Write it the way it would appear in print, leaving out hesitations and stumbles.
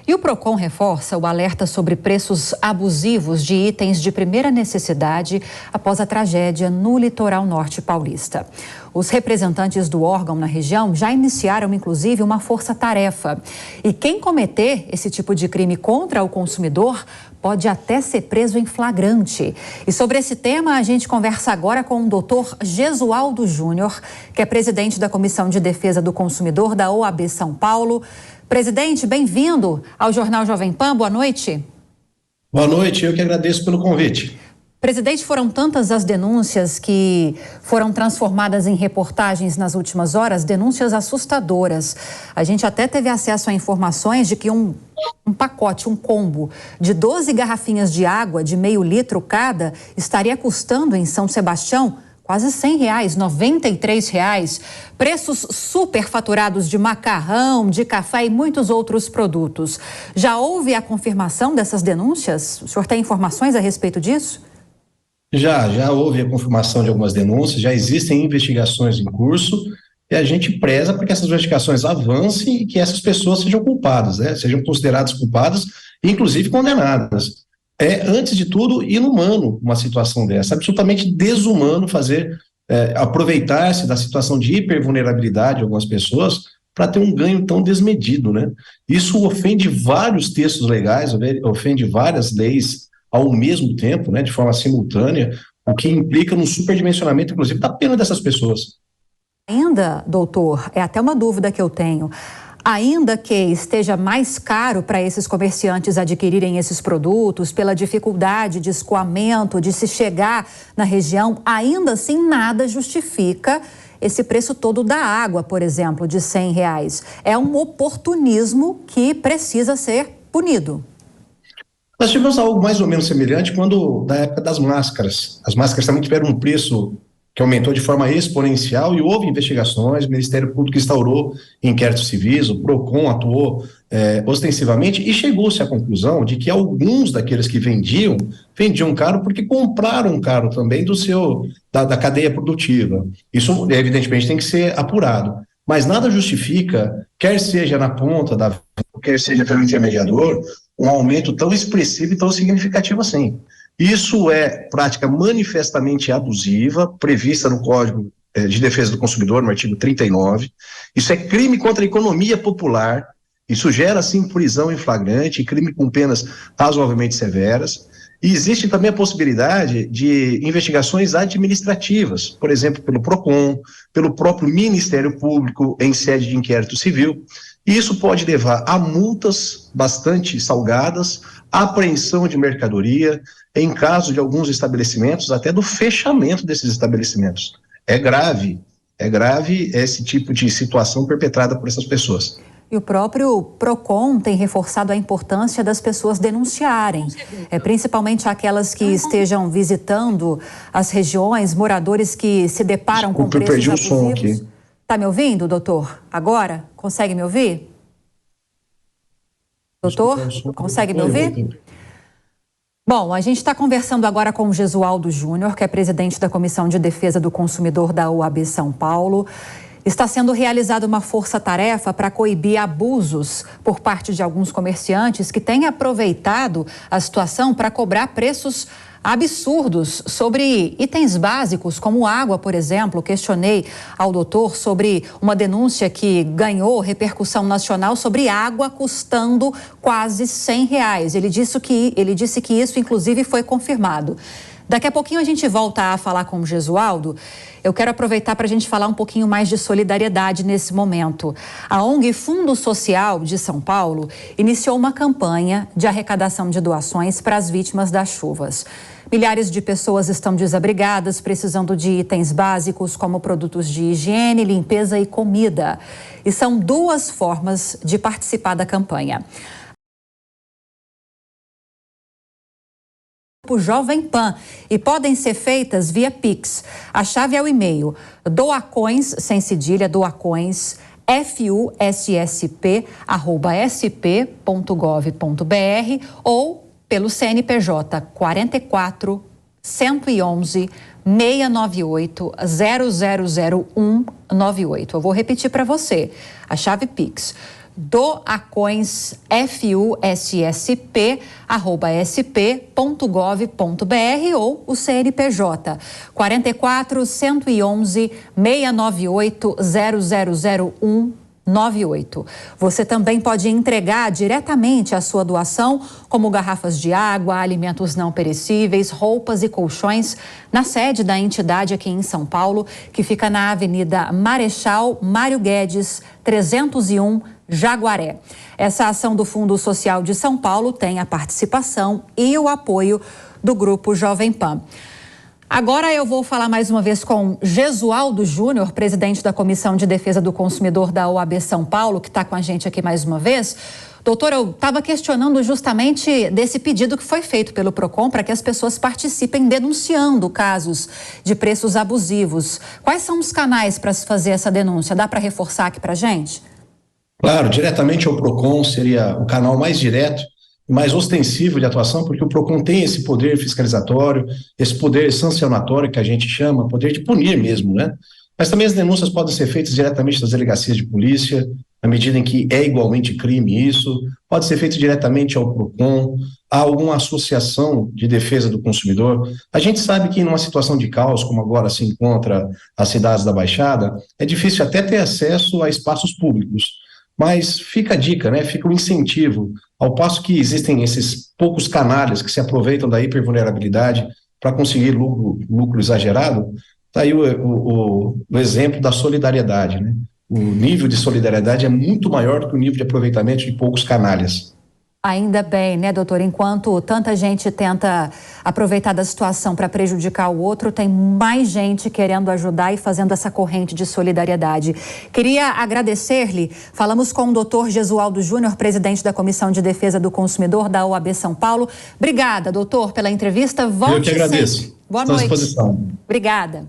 E o Procon reforça o alerta sobre preços abusivos de itens de primeira necessidade após a tragédia no litoral norte paulista. Os representantes do órgão na região já iniciaram, inclusive, uma força-tarefa. E quem cometer esse tipo de crime contra o consumidor pode até ser preso em flagrante. E sobre esse tema, a gente conversa agora com o doutor Gesualdo Júnior, que é presidente da Comissão de Defesa do Consumidor da OAB São Paulo. Presidente, bem-vindo ao Jornal Jovem Pan. Boa noite. Boa noite, eu que agradeço pelo convite. Presidente, foram tantas as denúncias que foram transformadas em reportagens nas últimas horas, denúncias assustadoras. A gente até teve acesso a informações de que um pacote, um combo de 12 garrafinhas de água de meio litro cada estaria custando em São Sebastião quase R$100, R$93. Preços superfaturados de macarrão, de café e muitos outros produtos. Já houve a confirmação dessas denúncias? O senhor tem informações a respeito disso? Já houve a confirmação de algumas denúncias, já existem investigações em curso e a gente preza para que essas investigações avancem e que essas pessoas sejam culpadas, né? Sejam consideradas culpadas e inclusive condenadas. É, antes de tudo, inumano uma situação dessa, absolutamente desumano aproveitar-se da situação de hipervulnerabilidade de algumas pessoas para ter um ganho tão desmedido, né? Isso ofende vários textos legais, ofende várias leis ao mesmo tempo, né, de forma simultânea, o que implica no superdimensionamento, inclusive, da pena dessas pessoas. Ainda, doutor, é até uma dúvida que eu tenho, ainda que esteja mais caro para esses comerciantes adquirirem esses produtos, pela dificuldade de escoamento, de se chegar na região, ainda assim nada justifica esse preço todo da água, por exemplo, de R$100. É um oportunismo que precisa ser punido. Nós tivemos algo mais ou menos semelhante da época das máscaras. As máscaras também tiveram um preço que aumentou de forma exponencial e houve investigações, o Ministério Público instaurou inquéritos civis, o Procon atuou ostensivamente e chegou-se à conclusão de que alguns daqueles que vendiam caro porque compraram caro também da cadeia produtiva. Isso, evidentemente, tem que ser apurado. Mas nada justifica, quer seja na ponta quer seja pelo intermediador, um aumento tão expressivo e tão significativo assim. Isso é prática manifestamente abusiva, prevista no Código de Defesa do Consumidor, no artigo 39. Isso é crime contra a economia popular, isso gera, sim, prisão em flagrante, crime com penas razoavelmente severas. E existe também a possibilidade de investigações administrativas, por exemplo, pelo Procon, pelo próprio Ministério Público em sede de inquérito civil. E isso pode levar a multas bastante salgadas, apreensão de mercadoria, em caso de alguns estabelecimentos, até do fechamento desses estabelecimentos. É grave esse tipo de situação perpetrada por essas pessoas. E o próprio Procon tem reforçado a importância das pessoas denunciarem, principalmente aquelas que estejam visitando as regiões, moradores que se deparam com preços abusivos. Eu perdi o som aqui. Está me ouvindo, doutor? Agora? Consegue me ouvir? Doutor, consegue me ouvir? Bom, a gente está conversando agora com o Gesualdo Júnior, que é presidente da Comissão de Defesa do Consumidor da OAB São Paulo. Está sendo realizada uma força-tarefa para coibir abusos por parte de alguns comerciantes que têm aproveitado a situação para cobrar preços absurdos sobre itens básicos, como água, por exemplo. Questionei ao doutor sobre uma denúncia que ganhou repercussão nacional sobre água custando quase R$100. Ele disse que isso, inclusive, foi confirmado. Daqui a pouquinho a gente volta a falar com o Gesualdo. Eu quero aproveitar para a gente falar um pouquinho mais de solidariedade nesse momento. A ONG Fundo Social de São Paulo iniciou uma campanha de arrecadação de doações para as vítimas das chuvas. Milhares de pessoas estão desabrigadas, precisando de itens básicos como produtos de higiene, limpeza e comida. E são duas formas de participar da campanha. Por Jovem Pan e podem ser feitas via Pix. A chave é o e-mail doacoins, sem cedilha, doacoins, fussp@sp.gov.br ou pelo CNPJ 44 111 698 000198. Eu vou repetir para você. A chave Pix doacoins.fussp@sp.gov.br ou o CNPJ 44 111 698 000198. Você também pode entregar diretamente a sua doação, como garrafas de água, alimentos não perecíveis, roupas e colchões, na sede da entidade aqui em São Paulo, que fica na Avenida Marechal Mário Guedes, 301, Jaguaré. Essa ação do Fundo Social de São Paulo tem a participação e o apoio do Grupo Jovem Pan. Agora eu vou falar mais uma vez com Gesualdo Júnior, presidente da Comissão de Defesa do Consumidor da OAB São Paulo, que está com a gente aqui mais uma vez. Doutor, eu estava questionando justamente desse pedido que foi feito pelo PROCON para que as pessoas participem denunciando casos de preços abusivos. Quais são os canais para se fazer essa denúncia? Dá para reforçar aqui para a gente? Claro, diretamente ao PROCON seria o canal mais direto, mais ostensivo de atuação, porque o PROCON tem esse poder fiscalizatório, esse poder sancionatório que a gente chama, poder de punir mesmo, né? Mas também as denúncias podem ser feitas diretamente das delegacias de polícia, na medida em que é igualmente crime isso, pode ser feito diretamente ao PROCON, a alguma associação de defesa do consumidor. A gente sabe que numa situação de caos, como agora se encontra as cidades da Baixada, é difícil até ter acesso a espaços públicos. Mas fica a dica, né? Fica o incentivo. Ao passo que existem esses poucos canalhas que se aproveitam da hipervulnerabilidade para conseguir lucro exagerado, está aí o exemplo da solidariedade, né? O nível de solidariedade é muito maior do que o nível de aproveitamento de poucos canalhas. Ainda bem, né, doutor? Enquanto tanta gente tenta aproveitar da situação para prejudicar o outro, tem mais gente querendo ajudar e fazendo essa corrente de solidariedade. Queria agradecer-lhe. Falamos com o doutor Gesualdo Júnior, presidente da Comissão de Defesa do Consumidor da OAB São Paulo. Obrigada, doutor, pela entrevista. Volte. Eu que agradeço. Boa noite. Estou à disposição. Obrigada.